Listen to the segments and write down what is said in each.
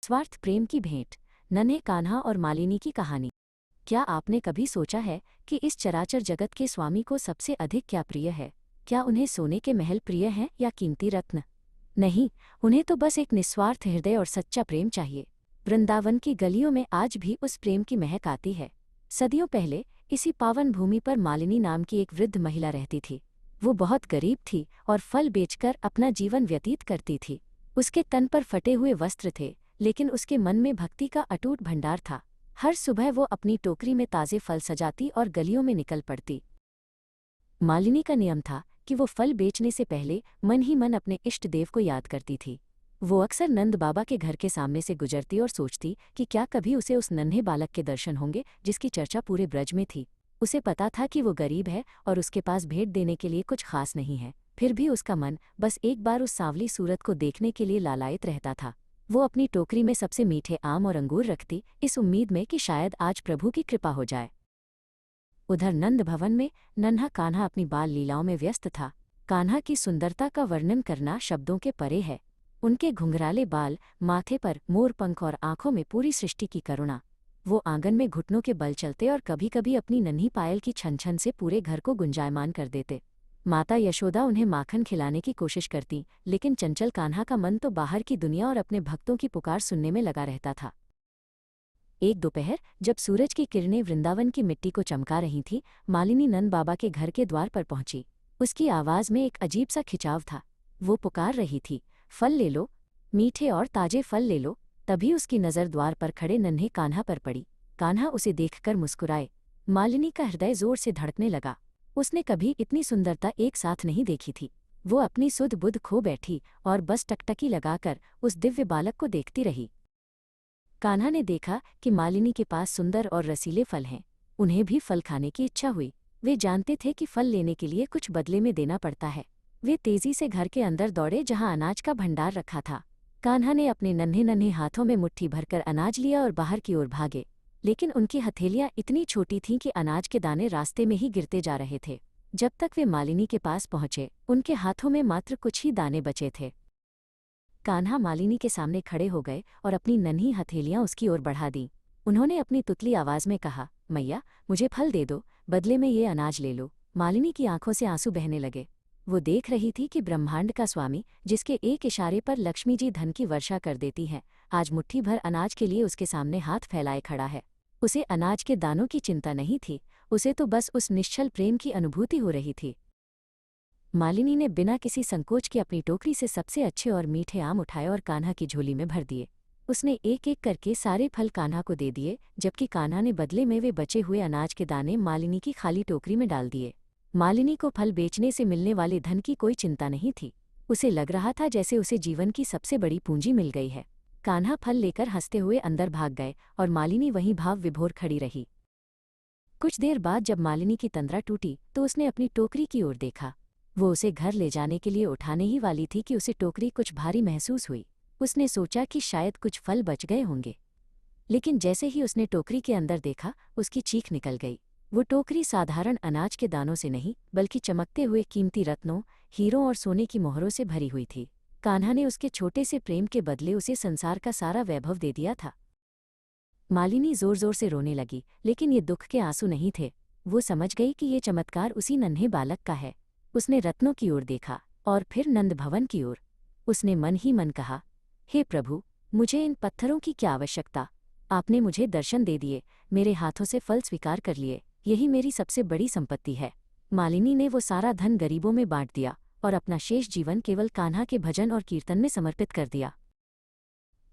स्वार्थ प्रेम की भेंट। नन्हे कान्हा और मालिनी की कहानी। क्या आपने कभी सोचा है कि इस चराचर जगत के स्वामी को सबसे अधिक क्या प्रिय है? क्या उन्हें सोने के महल प्रिय हैं या कीमती रत्न? नहीं, उन्हें तो बस एक निस्वार्थ हृदय और सच्चा प्रेम चाहिए। वृंदावन की गलियों में आज भी उस प्रेम की महक आती है। सदियों पहले इसी पावन भूमि पर मालिनी नाम की एक वृद्ध महिला रहती थी। वो बहुत गरीब थी और फल बेचकर अपना जीवन व्यतीत करती थी। उसके तन पर फटे हुए वस्त्र थे, लेकिन उसके मन में भक्ति का अटूट भंडार था। हर सुबह वो अपनी टोकरी में ताजे फल सजाती और गलियों में निकल पड़ती। मालिनी का नियम था कि वो फल बेचने से पहले मन ही मन अपने इष्ट देव को याद करती थी। वो अक्सर नंद बाबा के घर के सामने से गुजरती और सोचती कि क्या कभी उसे उस नन्हे बालक के दर्शन होंगे जिसकी चर्चा पूरे ब्रज में थी। उसे पता था कि वो गरीब है और उसके पास भेंट देने के लिए कुछ खास नहीं है, फिर भी उसका मन बस एक बार उस सांवली सूरत को देखने के लिए लालायित रहता था। वो अपनी टोकरी में सबसे मीठे आम और अंगूर रखती, इस उम्मीद में कि शायद आज प्रभु की कृपा हो जाए। उधर नंद भवन में नन्हा कान्हा अपनी बाल लीलाओं में व्यस्त था। कान्हा की सुंदरता का वर्णन करना शब्दों के परे है। उनके घुंघराले बाल, माथे पर मोरपंख और आंखों में पूरी सृष्टि की करुणा। वो आंगन में घुटनों के बल चलते और कभी कभी अपनी नन्ही पायल की छन छन से पूरे घर को गुंजायमान कर देते। माता यशोदा उन्हें माखन खिलाने की कोशिश करती, लेकिन चंचल कान्हा का मन तो बाहर की दुनिया और अपने भक्तों की पुकार सुनने में लगा रहता था। एक दोपहर जब सूरज की किरणें वृंदावन की मिट्टी को चमका रही थीं, मालिनी नंद बाबा के घर के द्वार पर पहुंची। उसकी आवाज में एक अजीब सा खिंचाव था। वो पुकार रही थी, फल ले लो, मीठे और ताजे फल ले लो। तभी उसकी नज़र द्वार पर खड़े नन्हे कान्हा पर पड़ी। कान्हा उसे देखकर मुस्कुराए। मालिनी का हृदय जोर से धड़कने लगा। उसने कभी इतनी सुंदरता एक साथ नहीं देखी थी। वो अपनी सुध बुध खो बैठी और बस टकटकी लगाकर उस दिव्य बालक को देखती रही। कान्हा ने देखा कि मालिनी के पास सुंदर और रसीले फल हैं। उन्हें भी फल खाने की इच्छा हुई। वे जानते थे कि फल लेने के लिए कुछ बदले में देना पड़ता है। वे तेजी से घर के अंदर दौड़े जहां अनाज का भंडार रखा था। कान्हा ने अपने नन्हे नन्हे हाथों में मुट्ठी भरकर अनाज लिया और बाहर की ओर भागे, लेकिन उनकी हथेलियां इतनी छोटी थीं कि अनाज के दाने रास्ते में ही गिरते जा रहे थे। जब तक वे मालिनी के पास पहुंचे, उनके हाथों में मात्र कुछ ही दाने बचे थे। कान्हा मालिनी के सामने खड़े हो गए और अपनी नन्ही हथेलियां उसकी ओर बढ़ा दी। उन्होंने अपनी तुतली आवाज में कहा, मैया, मुझे फल दे दो, बदले में ये अनाज ले लो। मालिनी की आंखों से आंसू बहने लगे। वो देख रही थी कि ब्रह्मांड का स्वामी, जिसके एक इशारे पर लक्ष्मी जी धन की वर्षा कर देती हैं, आज मुट्ठी भर अनाज के लिए उसके सामने हाथ फैलाए खड़ा है। उसे अनाज के दानों की चिंता नहीं थी, उसे तो बस उस निश्चल प्रेम की अनुभूति हो रही थी। मालिनी ने बिना किसी संकोच के अपनी टोकरी से सबसे अच्छे और मीठे आम उठाए और कान्हा की झोली में भर दिए। उसने एक एक करके सारे फल कान्हा को दे दिए, जबकि कान्हा ने बदले में वे बचे हुए अनाज के दाने मालिनी की खाली टोकरी में डाल दिए। मालिनी को फल बेचने से मिलने वाले धन की कोई चिंता नहीं थी। उसे लग रहा था जैसे उसे जीवन की सबसे बड़ी पूंजी मिल गई है। कान्हा फल लेकर हंसते हुए अंदर भाग गए और मालिनी वहीं भाव विभोर खड़ी रही। कुछ देर बाद जब मालिनी की तंद्रा टूटी तो उसने अपनी टोकरी की ओर देखा। वो उसे घर ले जाने के लिए उठाने ही वाली थी कि उसे टोकरी कुछ भारी महसूस हुई। उसने सोचा कि शायद कुछ फल बच गए होंगे, लेकिन जैसे ही उसने टोकरी के अंदर देखा, उसकी चीख निकल गई। वो टोकरी साधारण अनाज के दानों से नहीं, बल्कि चमकते हुए कीमती रत्नों, हीरों और सोने की मोहरों से भरी हुई थी। कान्हा ने उसके छोटे से प्रेम के बदले उसे संसार का सारा वैभव दे दिया था। मालिनी जोर जोर से रोने लगी, लेकिन ये दुख के आंसू नहीं थे। वो समझ गई कि ये चमत्कार उसी नन्हे बालक का है। उसने रत्नों की ओर देखा और फिर नंद भवन की ओर। उसने मन ही मन कहा, हे प्रभु, मुझे इन पत्थरों की क्या आवश्यकता? आपने मुझे दर्शन दे दिए, मेरे हाथों से फल स्वीकार कर लिए, यही मेरी सबसे बड़ी संपत्ति है। मालिनी ने वो सारा धन गरीबों में बांट दिया और अपना शेष जीवन केवल कान्हा के भजन और कीर्तन में समर्पित कर दिया।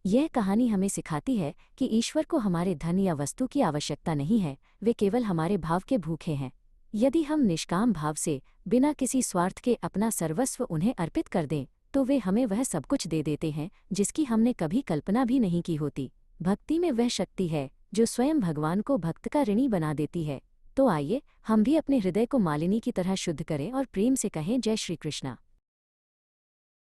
यह कहानी हमें सिखाती है कि ईश्वर को हमारे धन या वस्तु की आवश्यकता नहीं है, वे केवल हमारे भाव के भूखे हैं। यदि हम निष्काम भाव से, बिना किसी स्वार्थ के अपना सर्वस्व उन्हें अर्पित कर दें, तो वे हमें वह सब कुछ दे देते हैं जिसकी हमने कभी कल्पना भी नहीं की होती। भक्ति में वह शक्ति है जो स्वयं भगवान को भक्त का ऋणी बना देती है। तो आइए हम भी अपने हृदय को मालिनी की तरह शुद्ध करें और प्रेम से कहें, जय श्री कृष्णा।